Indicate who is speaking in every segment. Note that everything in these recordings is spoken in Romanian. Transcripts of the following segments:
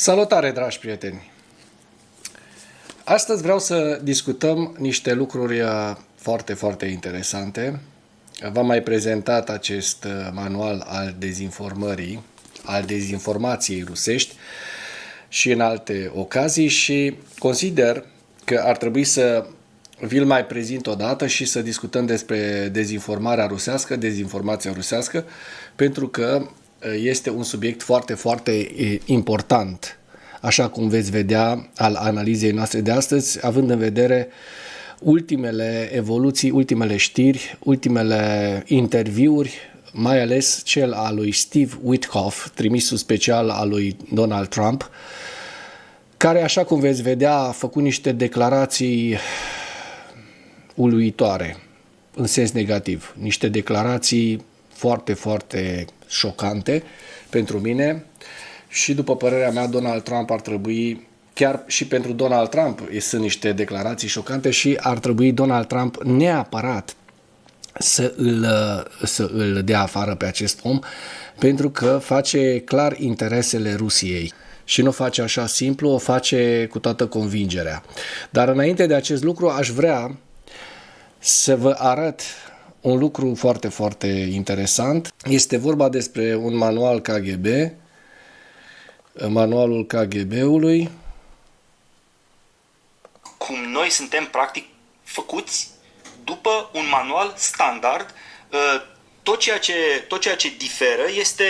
Speaker 1: Salutare, dragi prieteni! Astăzi vreau să discutăm niște lucruri foarte, foarte interesante. V-am mai prezentat acest manual al dezinformării, al dezinformației rusești și în alte ocazii și consider că ar trebui să vi-l mai prezint odată și să discutăm despre dezinformarea rusească, dezinformația rusească, pentru că este un subiect foarte, foarte important, așa cum veți vedea al analizei noastre de astăzi, având în vedere ultimele evoluții, ultimele știri, ultimele interviuri, mai ales cel al lui Steve Witkoff, trimisul special al lui Donald Trump, care, așa cum veți vedea, a făcut niște declarații uluitoare, în sens negativ, niște declarații foarte, foarte șocante pentru mine și, după părerea mea, Donald Trump ar trebui, chiar și pentru Donald Trump sunt niște declarații șocante și ar trebui Donald Trump neapărat să îl dea afară pe acest om, pentru că face clar interesele Rusiei. Și nu o face așa simplu, o face cu toată convingerea. Dar înainte de acest lucru aș vrea să vă arăt un lucru foarte, foarte interesant. Este vorba despre un manual KGB, manualul KGB-ului.
Speaker 2: Cum noi suntem practic făcuți după un manual standard, tot ceea ce diferă este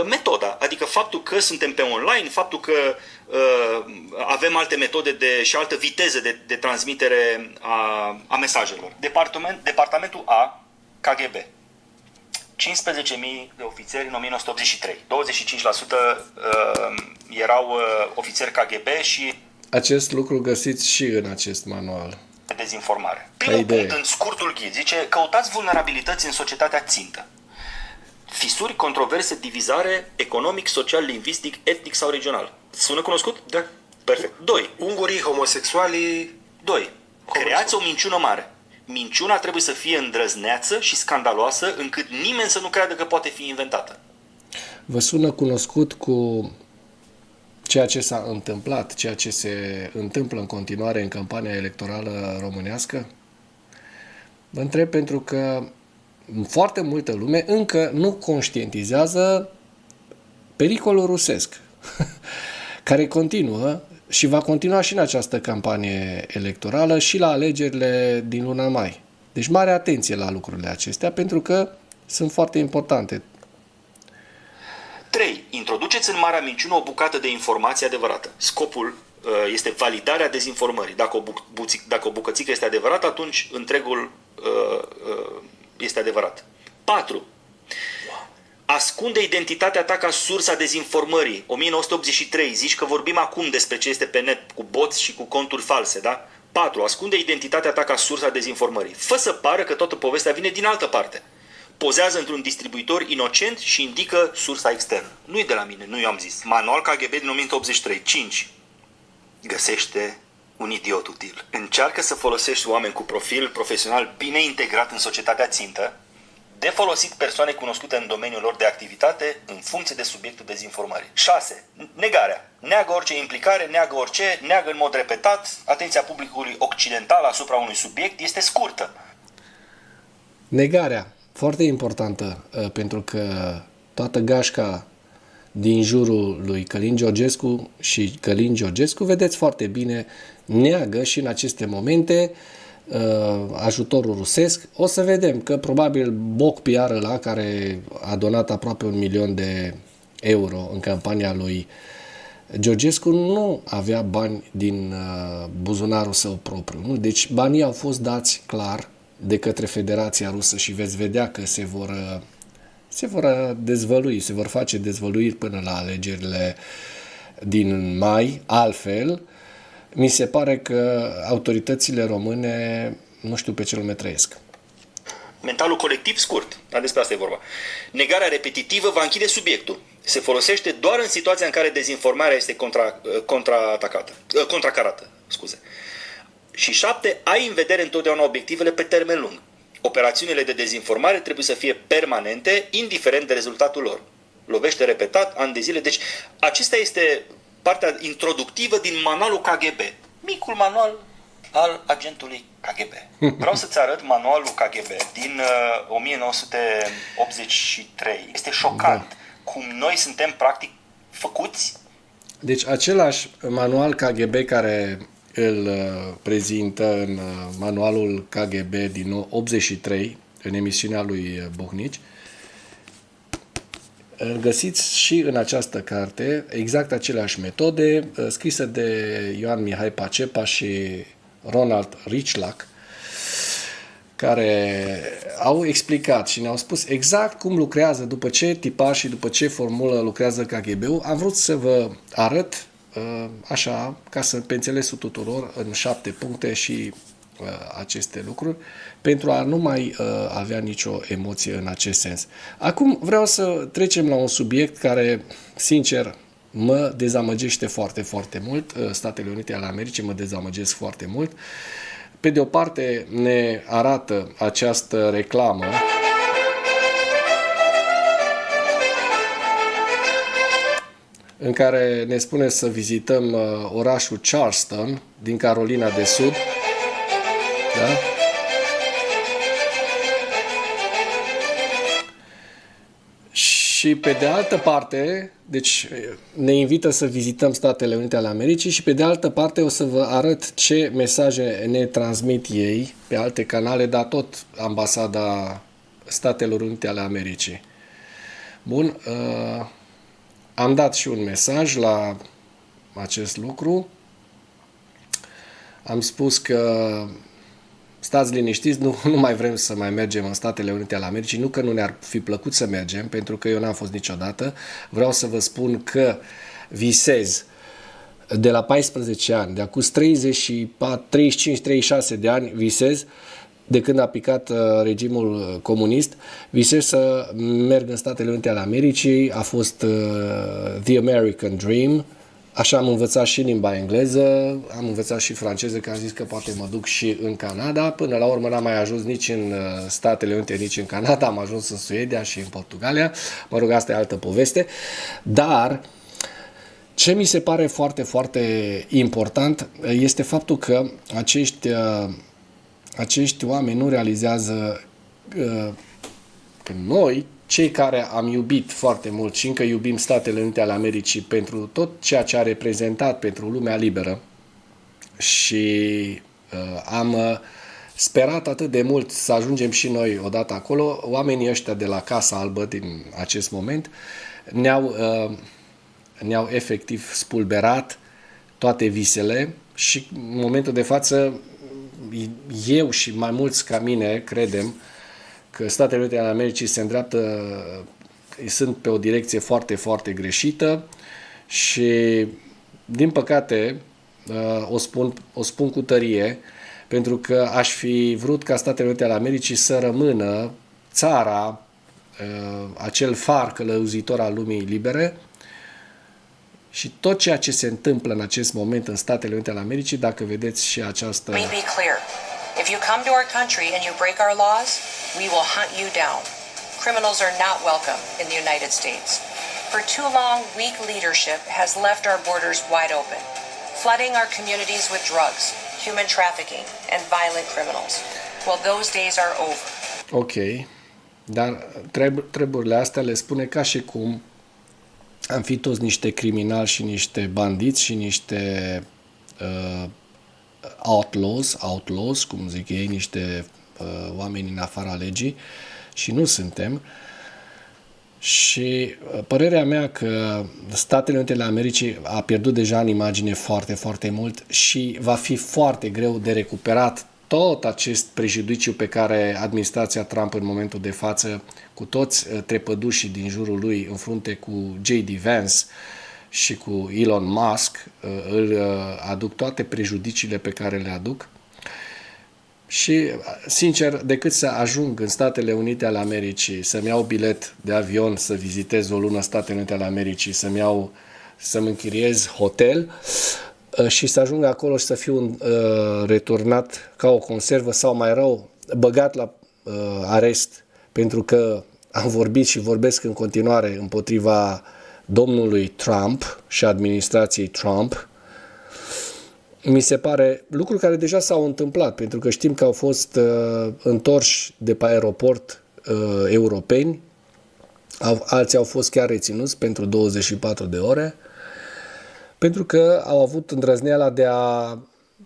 Speaker 2: metoda, adică faptul că suntem pe online, faptul că avem alte metode și altă viteză de transmitere a mesajelor. Departamentul A, KGB. 15.000 de ofițeri în 1983. 25% erau ofițeri KGB și...
Speaker 1: Acest lucru găsiți și în acest manual.
Speaker 2: Dezinformare. Primul punct, în scurtul ghid, zice: căutați vulnerabilități în societatea țintă. Fisuri, controverse, divizare, economic, social, lingvistic, etnic sau regional. Sună cunoscut?
Speaker 3: Da.
Speaker 2: Perfect. 2.
Speaker 3: Ungurii, homosexualii...
Speaker 2: 2. Creați o minciună mare. Minciuna trebuie să fie îndrăzneață și scandaloasă, încât nimeni să nu creadă că poate fi inventată.
Speaker 1: Vă sună cunoscut cu ceea ce s-a întâmplat, ceea ce se întâmplă în continuare în campania electorală românească? Vă întreb pentru că foarte multă lume încă nu conștientizează pericolul rusesc, care continuă și va continua și în această campanie electorală și la alegerile din luna mai. Deci mare atenție la lucrurile acestea, pentru că sunt foarte importante.
Speaker 2: 3. Introduceți în marea minciună o bucată de informație adevărată. Scopul este validarea dezinformării. Dacă o bucățică este adevărată, atunci întregul este adevărat. 4. Ascunde identitatea ta ca sursa dezinformării. 1983. Zici că vorbim acum despre ce este pe net, cu boți și cu conturi false, da? 4. Ascunde identitatea ta ca sursa dezinformării. Fă să pară că toată povestea vine din altă parte. Pozează într-un distribuitor inocent și indică sursa externă. Nu e de la mine, nu eu am zis. Manual KGB din 1983. 5. Găsește un idiot util. Încearcă să folosești oameni cu profil profesional bine integrat în societatea țintă, de folosit persoane cunoscute în domeniul lor de activitate în funcție de subiectul dezinformării. 6. Negarea. Neagă orice implicare, neagă orice, neagă în mod repetat. Atenția publicului occidental asupra unui subiect este scurtă.
Speaker 1: Negarea. Foarte importantă, pentru că toată gașca din jurul lui Călin Georgescu și Călin Georgescu, vedeți foarte bine, neagă și în aceste momente ajutorul rusesc. O să vedem că probabil Boc PR ăla, care a donat aproape 1 milion de euro în campania lui Georgescu, nu avea bani din buzunarul său propriu. Nu? Deci banii au fost dați clar de către Federația Rusă și veți vedea că se vor dezvălui, se vor face dezvăluiri până la alegerile din mai. Altfel, mi se pare că autoritățile române nu știu pe ce lume trăiesc.
Speaker 2: Mentalul colectiv scurt, dar despre asta e vorba. Negarea repetitivă va închide subiectul. Se folosește doar în situația în care dezinformarea este contracarată. Și 7. Ai în vedere întotdeauna obiectivele pe termen lung. Operațiunile de dezinformare trebuie să fie permanente, indiferent de rezultatul lor. Lovește repetat, ani de zile. Deci acesta este partea introductivă din manualul KGB. Micul manual al agentului KGB. Vreau să-ți arăt manualul KGB din 1983. Este șocant cum noi suntem practic făcuți.
Speaker 1: Deci același manual KGB care îl prezintă în manualul KGB din 83, în emisiunea lui Buhnici, îl găsiți și în această carte, exact aceleași metode, scrisă de Ioan Mihai Pacepa și Ronald Richlack, care au explicat și ne-au spus exact cum lucrează, după ce tipar și după ce formulă lucrează KGB-ul. Am vrut să vă arăt așa, ca să pe înțelesul tuturor, în 7 puncte și aceste lucruri, pentru a nu mai avea nicio emoție în acest sens. Acum vreau să trecem la un subiect care, sincer, mă dezamăgește foarte, foarte mult. Statele Unite ale Americii mă dezamăgesc foarte mult. Pe de o parte ne arată această reclamă în care ne spune să vizităm orașul Charleston din Carolina de Sud. Da? Și pe de altă parte, deci ne invită să vizităm Statele Unite ale Americii și pe de altă parte o să vă arăt ce mesaje ne transmit ei pe alte canale, dar tot ambasada Statelor Unite ale Americii. Bun, am dat și un mesaj la acest lucru. Am spus că stați liniștiți, nu mai vrem să mai mergem în Statele Unite ale Americii, nu că nu ne-ar fi plăcut să mergem, pentru că eu n-am fost niciodată. Vreau să vă spun că visez de la 14 ani, de acum 35-36 de ani visez, de când a picat regimul comunist, visez să merg în Statele Unite ale Americii, a fost The American Dream. Așa am învățat și limba engleză, am învățat și franceză, că am zis că poate mă duc și în Canada. Până la urmă n-am mai ajuns nici în Statele Unite, nici în Canada, am ajuns în Suedia și în Portugalia. Mă rog, asta e altă poveste. Dar ce mi se pare foarte, foarte important este faptul că acești oameni nu realizează că noi, cei care am iubit foarte mult și încă iubim Statele Unite ale Americii pentru tot ceea ce a reprezentat pentru lumea liberă și am sperat atât de mult să ajungem și noi odată acolo, oamenii ăștia de la Casa Albă din acest moment ne-au efectiv spulberat toate visele și în momentul de față eu și mai mulți ca mine credem că Statele Unite ale Americii sunt pe o direcție foarte, foarte greșită și, din păcate, o spun cu tărie, pentru că aș fi vrut ca Statele Unite ale Americii să rămână țara, acel far călăuzitor al lumii libere, și tot ceea ce se întâmplă în acest moment în Statele Unite ale Americii, dacă vedeți și această...
Speaker 4: Let me be clear. If you come to our country and you break our laws, we will hunt you down. Criminals are not welcome in the United States. For too long, weak leadership has left our borders wide open, flooding our communities with drugs, human trafficking, and violent criminals. Well, those days are over.
Speaker 1: Ok, dar treburile astea le spune ca și cum am fi toți niște criminali și niște bandiți și niște outlaws, cum zic ei, niște oameni în afara legii, și nu suntem. Și părerea mea că Statele Unite ale Americii a pierdut deja în imagine foarte, foarte mult și va fi foarte greu de recuperat tot acest prejudiciu pe care administrația Trump în momentul de față, cu toți trepădușii din jurul lui în frunte cu J.D. Vance și cu Elon Musk, îl aduc toate prejudiciile pe care le aduc. Și, sincer, decât să ajung în Statele Unite ale Americii, să-mi iau bilet de avion, să vizitez o lună Statele Unite ale Americii, să-mi închiriez hotel și să ajung acolo și să fiu returnat ca o conservă sau, mai rău, băgat la arest pentru că am vorbit și vorbesc în continuare împotriva domnului Trump și administrației Trump, mi se pare lucruri care deja s-au întâmplat, pentru că știm că au fost întorși de pe aeroport europeni, alții au fost chiar reținuți pentru 24 de ore, pentru că au avut îndrăzneala de a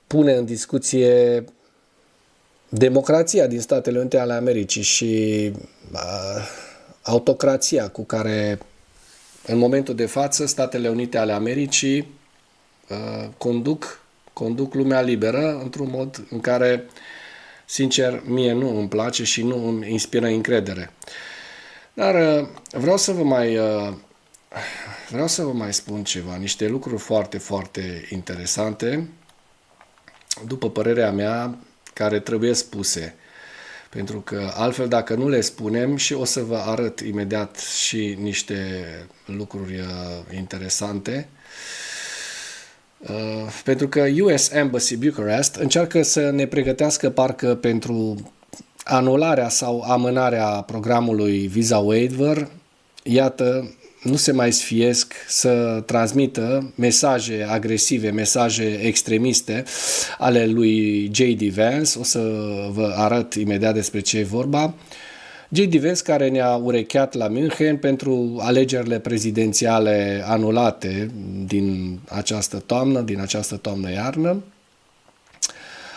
Speaker 1: pune în discuție democrația din Statele Unite ale Americii și autocrația cu care în momentul de față Statele Unite ale Americii conduc lumea liberă într-un mod în care, sincer, mie nu îmi place și nu îmi inspiră încredere. Dar vreau să vă mai spun ceva, niște lucruri foarte, foarte interesante, după părerea mea, care trebuie spuse. Pentru că altfel, dacă nu le spunem, și o să vă arăt imediat și niște lucruri interesante, pentru că US Embassy Bucharest încearcă să ne pregătească parcă pentru anularea sau amânarea programului Visa Waiver. Iată, nu se mai sfiesc să transmită mesaje agresive, mesaje extremiste ale lui J.D. Vance. O să vă arăt imediat despre ce e vorba. J.D. Vance, care ne-a urecheat la München pentru alegerile prezidențiale anulate din această toamnă-iarnă.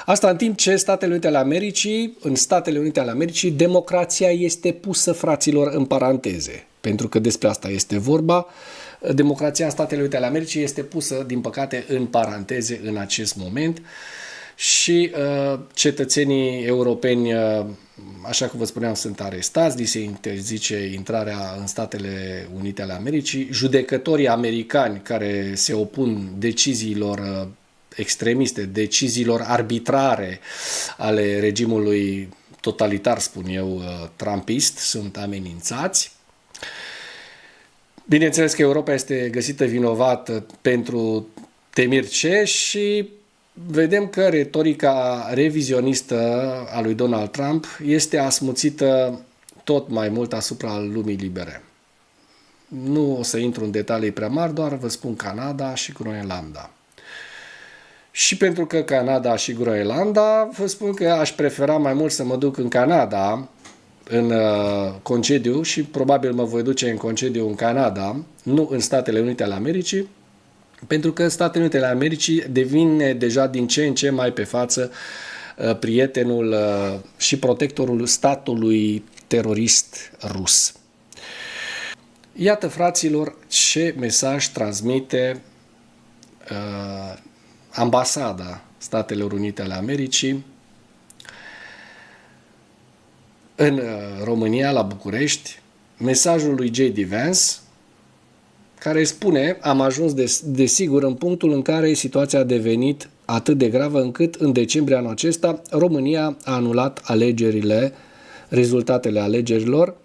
Speaker 1: Asta în timp ce în Statele Unite ale Americii, democrația este pusă, fraților, în paranteze. Pentru că despre asta este vorba. Democrația în Statele Unite ale Americii este pusă, din păcate, în paranteze în acest moment și cetățenii europeni, așa cum vă spuneam, sunt arestați, li se interzice intrarea în Statele Unite ale Americii. Judecătorii americani care se opun deciziilor extremiste, deciziilor arbitrare ale regimului totalitar, spun eu, trumpist, sunt amenințați. Bineînțeles că Europa este găsită vinovată pentru temiri ce și vedem că retorica revizionistă a lui Donald Trump este asmuțită tot mai mult asupra lumii libere. Nu o să intru în detalii prea mari, doar vă spun Canada și Groenlanda. Și pentru că Canada și Groenlanda, vă spun că aș prefera mai mult să mă duc în Canada în concediu și probabil mă voi duce în concediu în Canada, nu în Statele Unite ale Americii, pentru că Statele Unite ale Americii devine deja din ce în ce mai pe față prietenul și protectorul statului terorist rus. Iată, fraților, ce mesaj transmite ambasada Statelor Unite ale Americii în România, la București, mesajul lui J.D. Vance, care spune: am ajuns desigur în punctul în care situația a devenit atât de gravă încât în decembrie anul acesta România a anulat rezultatele alegerilor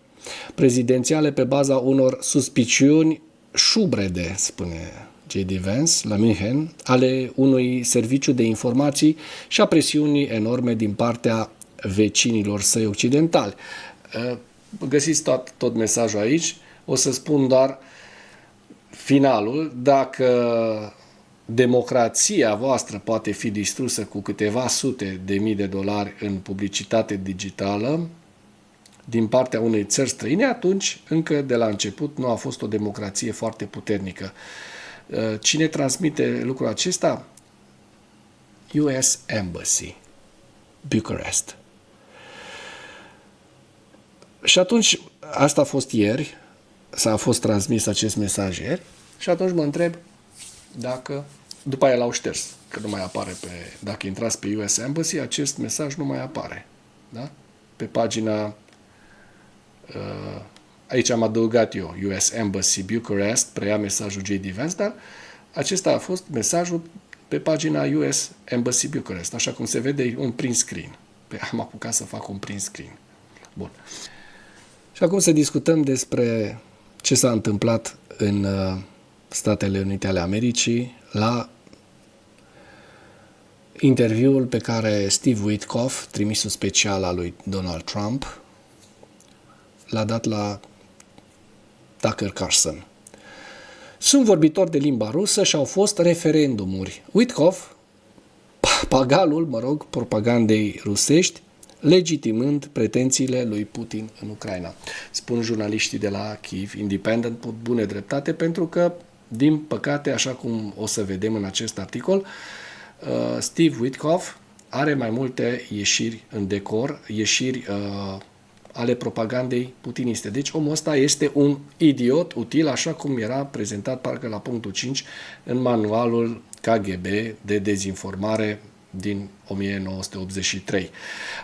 Speaker 1: prezidențiale pe baza unor suspiciuni șubrede, spune J.D. Vance, la München, ale unui serviciu de informații și a presiunii enorme din partea vecinilor săi occidentali. Găsiți tot mesajul aici. O să spun doar finalul. Dacă democrația voastră poate fi distrusă cu câteva sute de mii de dolari în publicitate digitală din partea unei țări străine, atunci încă de la început nu a fost o democrație foarte puternică. Cine transmite lucrul acesta? US Embassy Bucharest. Și atunci, asta a fost ieri, s-a fost transmis acest mesaj ieri, și atunci mă întreb dacă, după aia l-au șters, că nu mai apare dacă intrați pe US Embassy, acest mesaj nu mai apare. Da? Pe pagina, aici am adăugat eu, US Embassy Bucharest, preia mesajul J.D. Vance, dar acesta a fost mesajul pe pagina US Embassy Bucharest, așa cum se vede, un print screen. Am apucat să fac un print screen. Bun. Și acum să discutăm despre ce s-a întâmplat în Statele Unite ale Americii la interviul pe care Steve Witkoff, trimisul special al lui Donald Trump, l-a dat la Tucker Carlson. sunt vorbitori de limba rusă și au fost referendumuri. Witkoff, pagalul, propagandei rusești, legitimând pretențiile lui Putin în Ucraina. Spun jurnaliștii de la Kyiv Independent cu bune dreptate, pentru că, din păcate, așa cum o să vedem în acest articol, Steve Witkoff are mai multe ieșiri în decor, ieșiri ale propagandei putiniste. Deci omul ăsta este un idiot util, așa cum era prezentat parcă la punctul 5 în manualul KGB de dezinformare din 1983.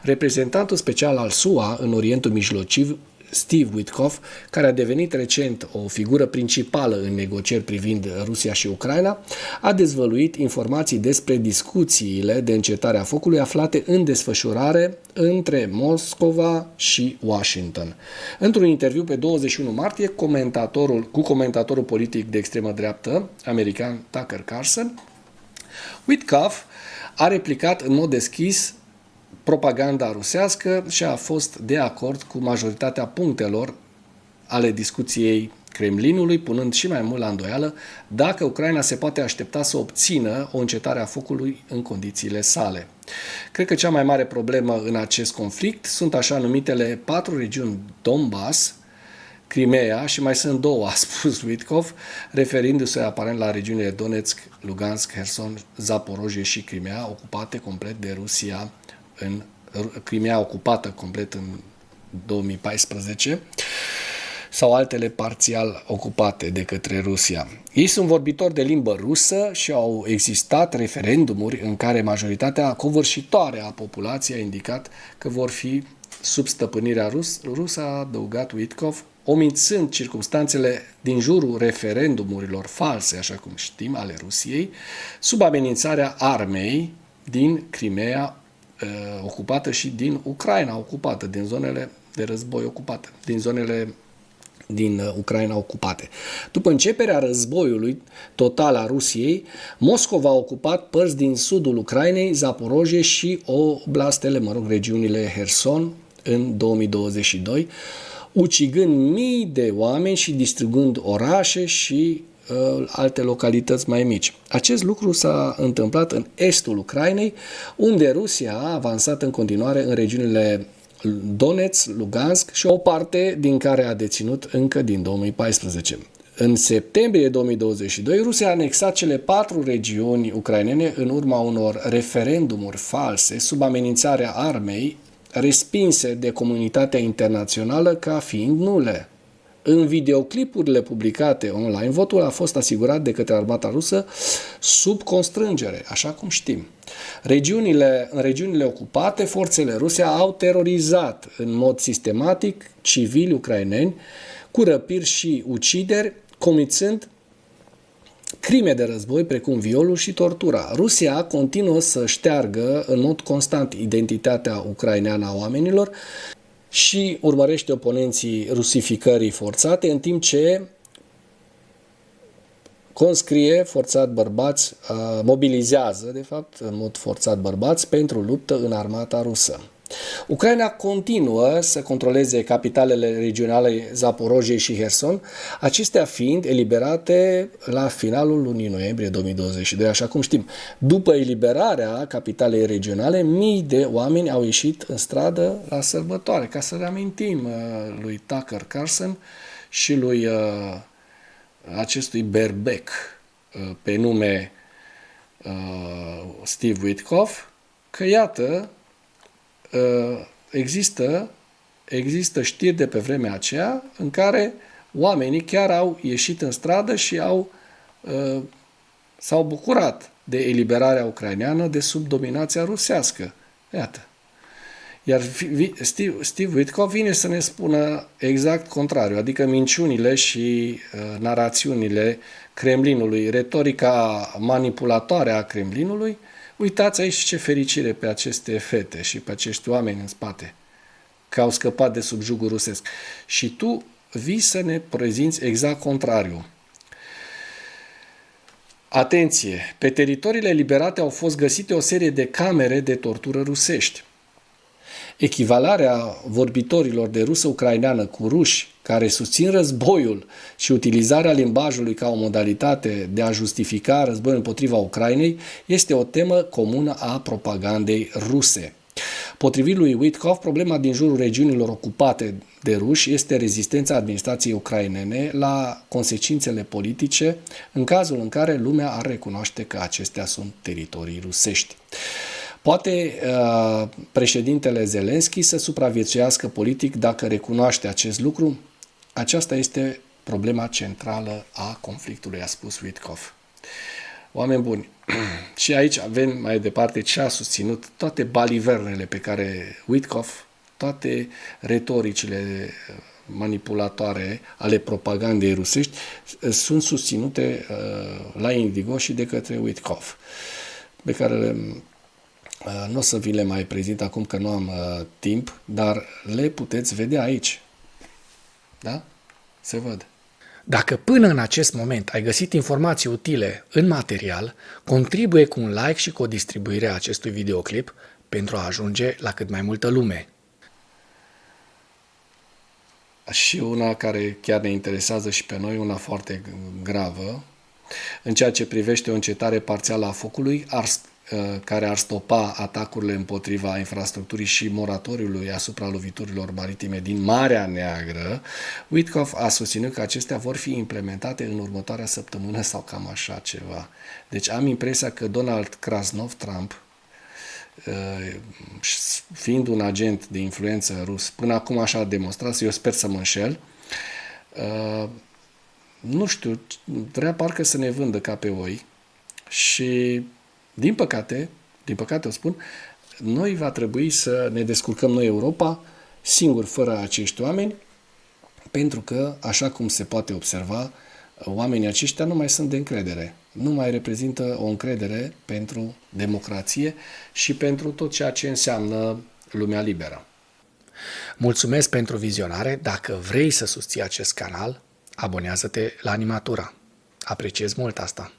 Speaker 1: Reprezentantul special al SUA în Orientul Mijlociu, Steve Witkoff, care a devenit recent o figură principală în negocieri privind Rusia și Ucraina, a dezvăluit informații despre discuțiile de încetare a focului aflate în desfășurare între Moscova și Washington. Într-un interviu pe 21 martie cu comentatorul politic de extremă dreaptă american Tucker Carlson, Witkoff a replicat în mod deschis propaganda rusească și a fost de acord cu majoritatea punctelor ale discuției Kremlinului, punând și mai mult la îndoială dacă Ucraina se poate aștepta să obțină o încetare a focului în condițiile sale. Cred că cea mai mare problemă în acest conflict sunt așa numitele 4 regiuni Donbass, Crimea și mai sunt 2, a spus Witkoff, referindu-se aparent la regiunile Donetsk, Lugansk, Kherson, Zaporozhye și Crimea, ocupate complet de Rusia, Crimea ocupată complet în 2014, sau altele parțial ocupate de către Rusia. Ei sunt vorbitori de limbă rusă și au existat referendumuri în care majoritatea covârșitoare a populației a indicat că vor fi sub stăpânirea rusă, a adăugat Witkoff, omițând circumstanțele din jurul referendumurilor false, așa cum știm, ale Rusiei, sub amenințarea armei din Crimea ocupată și din Ucraina ocupată, din zonele de război ocupate, din zonele din Ucraina ocupate. După începerea războiului total a Rusiei, Moscova a ocupat părți din sudul Ucrainei, Zaporozhye și oblastele, regiunile Kherson în 2022, ucigând mii de oameni și distrugând orașe și alte localități mai mici. Acest lucru s-a întâmplat în estul Ucrainei, unde Rusia a avansat în continuare în regiunile Donetsk, Lugansk și o parte din care a deținut încă din 2014. În septembrie 2022, Rusia a anexat cele 4 regiuni ucrainene în urma unor referendumuri false sub amenințarea armei, respinse de comunitatea internațională ca fiind nule. În videoclipurile publicate online, votul a fost asigurat de către armata rusă sub constrângere, așa cum știm. În regiunile ocupate, forțele ruse au terorizat în mod sistematic civili ucraineni cu răpiri și ucideri, comițând crime de război precum violul și tortura. Rusia continuă să șteargă în mod constant identitatea ucraineană a oamenilor și urmărește oponenții rusificării forțate, în timp ce conscrie forțat bărbați, mobilizează, de fapt, în mod forțat bărbați pentru luptă în armata rusă. Ucraina continuă să controleze capitalele regionale Zaporozhye și Kherson, acestea fiind eliberate la finalul lunii noiembrie 2022, așa cum știm. După eliberarea capitalei regionale, mii de oameni au ieșit în stradă la sărbătoare, ca să reamintim lui Tucker Carlson și lui acestui berbec pe nume Steve Witkoff, că iată, există știri de pe vremea aceea în care oamenii chiar au ieșit în stradă și s-au bucurat de eliberarea ucraineană de sub dominația rusească. Iată. Iar Steve Witkoff vine să ne spună exact contrariu, adică minciunile și narațiunile Kremlinului, retorica manipulatoare a Kremlinului. Uitați aici ce fericire pe aceste fete și pe acești oameni în spate, că au scăpat de sub jugul rusesc. Și tu vii să ne prezinți exact contrariu. Atenție! Pe teritoriile eliberate au fost găsite o serie de camere de tortură rusești. Echivalarea vorbitorilor de rusă ucraineană cu ruși care susțin războiul și utilizarea limbajului ca o modalitate de a justifica războiul împotriva Ucrainei este o temă comună a propagandei ruse. Potrivit lui Witkoff, problema din jurul regiunilor ocupate de ruși este rezistența administrației ucrainene la consecințele politice în cazul în care lumea ar recunoaște că acestea sunt teritorii rusești. Poate președintele Zelenski să supraviețuiască politic dacă recunoaște acest lucru? Aceasta este problema centrală a conflictului, a spus Witkoff. Oameni buni, și aici avem mai departe ce a susținut toate balivernele pe care Witkoff, toate retoricile manipulatoare ale propagandei rusești sunt susținute la Indigo și de către Witkoff, pe care nu o să vi le mai prezint acum că nu am timp, dar le puteți vedea aici. Da? Se văd. Dacă până în acest moment ai găsit informații utile în material, contribuie cu un like și cu o distribuire a acestui videoclip pentru a ajunge la cât mai multă lume. Și una care chiar ne interesează și pe noi, una foarte gravă, în ceea ce privește o încetare parțială a focului, care ar stopa atacurile împotriva infrastructurii și moratoriului asupra loviturilor maritime din Marea Neagră, Witkoff a susținut că acestea vor fi implementate în următoarea săptămână sau cam așa ceva. Deci am impresia că Donald Krasnov Trump, fiind un agent de influență rus, până acum așa a demonstrat, eu sper să mă înșel, nu știu, vrea parcă să ne vândă ca pe oi și din păcate o spun, noi va trebui să ne descurcăm noi Europa singuri fără acești oameni, pentru că, așa cum se poate observa, oamenii aceștia nu mai sunt de încredere. Nu mai reprezintă o încredere pentru democrație și pentru tot ceea ce înseamnă lumea liberă. Mulțumesc pentru vizionare. Dacă vrei să susții acest canal, abonează-te la Animatura. Apreciez mult asta.